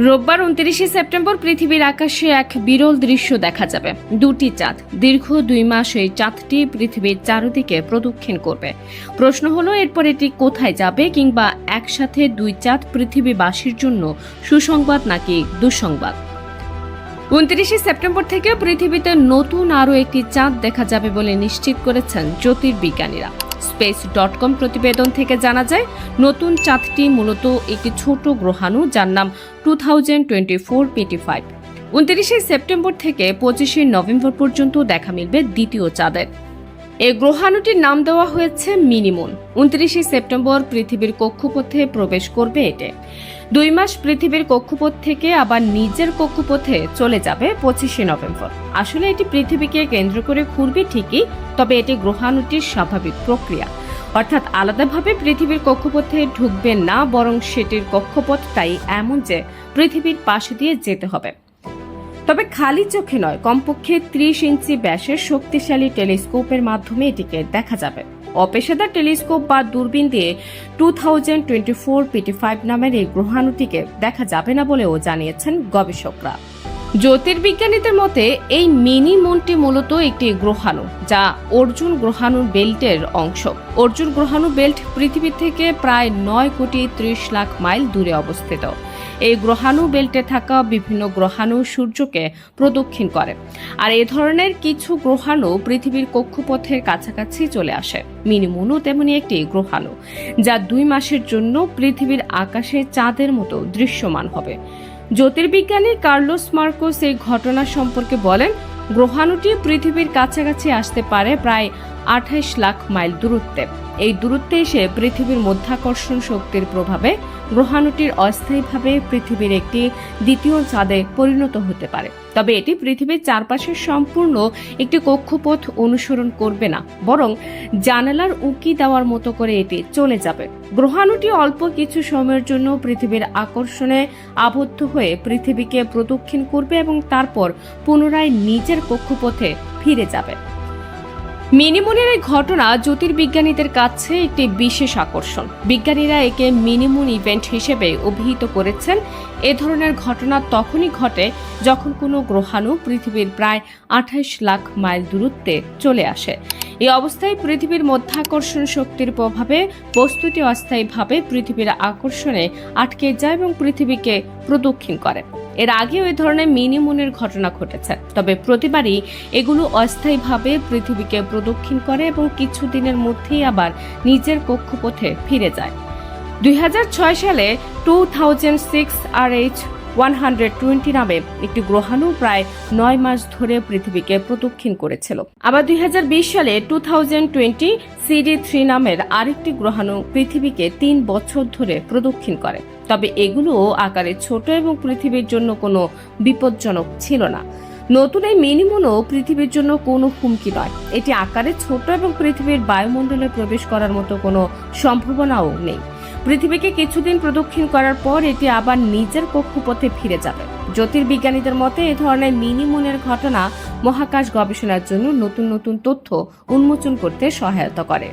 রোববার 29 সেপ্টেম্বর পৃথিবীর আকাশে এক বিরল দৃশ্য দেখা যাবে। দুটি চাঁদ দীর্ঘ 2 মাস এই চাঁদটি পৃথিবীর চারদিকে প্রদক্ষিণ করবে। প্রশ্ন হলো এরপর এটি কোথায় যাবে, কিংবা একসাথে 2 চাঁদ পৃথিবীবাসীর জন্য সুসংবাদ নাকি দুঃসংবাদ। 29 সেপ্টেম্বর থেকে পৃথিবীতে নতুন আরও একটি চাঁদ দেখা যাবে বলে নিশ্চিত করেছেন জ্যোতির্বিজ্ঞানীরা। space.com প্রতিবেদন থেকে জানা যায়, নতুন চাঁদটি মূলত একটি ছোট গ্রহাণু যার নাম 2024 PT5। 29 সেপ্টেম্বর থেকে 25 নভেম্বর পর্যন্ত দেখা মিলবে দ্বিতীয় চাঁদের। এই গ্রহাণুটির নাম দেওয়া হয়েছে মিনিমুন। 29 সেপ্টেম্বর পৃথিবীর কক্ষপথে প্রবেশ করবে এটি। 2 মাস পৃথিবীর কক্ষপথ থেকে আবার নিজের কক্ষপথে চলে যাবে 25 নভেম্বর। আসলে এটি পৃথিবীকে কেন্দ্র করে ঘুরবে ঠিকই, তবে এটি গ্রহাণুটির স্বাভাবিক প্রক্রিয়া, অর্থাৎ আলাদাভাবে পৃথিবীর কক্ষপথে ঢুকবে না, বরং সেটির কক্ষপথটাই এমন যে পৃথিবীর পাশে দিয়ে যেতে হবে। তবে খালি চোখে নয়, কমপক্ষে 30 ইঞ্চি ব্যাসের শক্তিশালী টেলিস্কোপের মাধ্যমে এটিকে দেখা যাবে। অপেশাদার টেলিস্কোপ বা দূরবীন দিয়ে 2024 PT5 নামের এই গ্রহাণুটিকে দেখা যাবে না বলেও জানিয়েছেন গবেষকরা। জ্যোতির্বিজ্ঞানীদের মতে এই মিনি মুনটি মূলত একটি গ্রহাণু, যা অর্জুন গ্রহাণু বেল্টের অংশ। অর্জুন গ্রহাণু বেল্ট পৃথিবী থেকে প্রায় 9,30,00,000 মাইল দূরে অবস্থিত। এই গ্রহাণু বেল্টে থাকা বিভিন্ন গ্রহাণু সূর্যকে প্রদক্ষিণ করে, আর এ ধরনের কিছু গ্রহাণু পৃথিবীর কক্ষপথের কাছাকাছি চলে আসে। মিনি মুনও তেমনি একটি গ্রহাণু, যা 2 মাসের জন্য পৃথিবীর আকাশে চাঁদের মতো দৃশ্যমান হবে। জ্যোতির্বিজ্ঞানী কার্লোস মার্কোস এই ঘটনা সম্পর্কে বলেন, গ্রহাণুটি পৃথিবীর কাছাকাছি আসতে পারে প্রায় 28,00,000 মাইল দূরত্বে। এই দূরত্বে এসে পৃথিবীর মধ্যাকর্ষণ শক্তির প্রভাবে গ্রহাণুটির অস্থায়ীভাবে পৃথিবীর একটি দ্বিতীয় চাঁদে পরিণত হতে পারে। তবে এটি পৃথিবীর চারপাশে সম্পূর্ণ একটি কক্ষপথ অনুসরণ করবে না, বরং জানালার উঁকি দেওয়ার মতো করে এটি চলে যাবে। গ্রহাণুটি অল্প কিছু সময়ের জন্য পৃথিবীর আকর্ষণে আবদ্ধ হয়ে পৃথিবীকে প্রদক্ষিণ করবে এবং তারপর পুনরায় নিজের কক্ষপথে ফিরে যাবে। মিনিমুনের এই ঘটনা জ্যোতির্বিজ্ঞানীদের কাছে একটি বিশেষ আকর্ষণ। বিজ্ঞানীরা একে মিনিমুন ইভেন্ট হিসেবে অভিহিত করেছেন। এ ধরনের ঘটনা তখনই ঘটে যখন কোনো গ্রহাণু পৃথিবীর প্রায় 28,00,000 মাইল দূরত্বে চলে আসে। এই অবস্থায় পৃথিবীর মধ্যাকর্ষণ শক্তির প্রভাবে বস্তুটি অস্থায়ীভাবে পৃথিবীর আকর্ষণে আটকে যায় এবং পৃথিবীকে প্রদক্ষিণ করে। এর আগেও এ ধরনের মিনিমুনের ঘটনা ঘটেছে, তবে প্রতিবারই এগুলো অস্থায়ীভাবে পৃথিবীকে প্রদক্ষিণ করে এবং কিছুদিনের মধ্যেই আবার নিজের কক্ষপথে ফিরে যায়। 2006 সালে 2006 RH120 নামে একটি গ্রহাণু প্রায় 9 মাস ধরে পৃথিবীকে প্রদক্ষিণ করেছিল। আবার 2020 সালে 2020 CD3 নামের আরেকটি গ্রহাণু পৃথিবীকে 3 বছর ধরে প্রদক্ষিণ করে। তবে এগুলো আকারে ছোট এবং পৃথিবীর জন্য কোনো বিপজ্জনক ছিল না। নতুন এই মিনিমুনও পৃথিবীর জন্য কোনো হুমকি নয়। এটি আকারে ছোট এবং পৃথিবীর বায়ুমণ্ডলে প্রবেশ করার মতো কোনো সম্ভাবনাও নেই। পৃথিবীকে কিছুদিন প্রদক্ষিণ করার পর এটি আবার নিজের কক্ষপথে ফিরে যাবে। জ্যোতির্বিজ্ঞানীদের মতে এ ধরনের মিনিমুনের ঘটনা মহাকাশ গবেষণার জন্য নতুন নতুন তথ্য উন্মোচন করতে সহায়তা করে।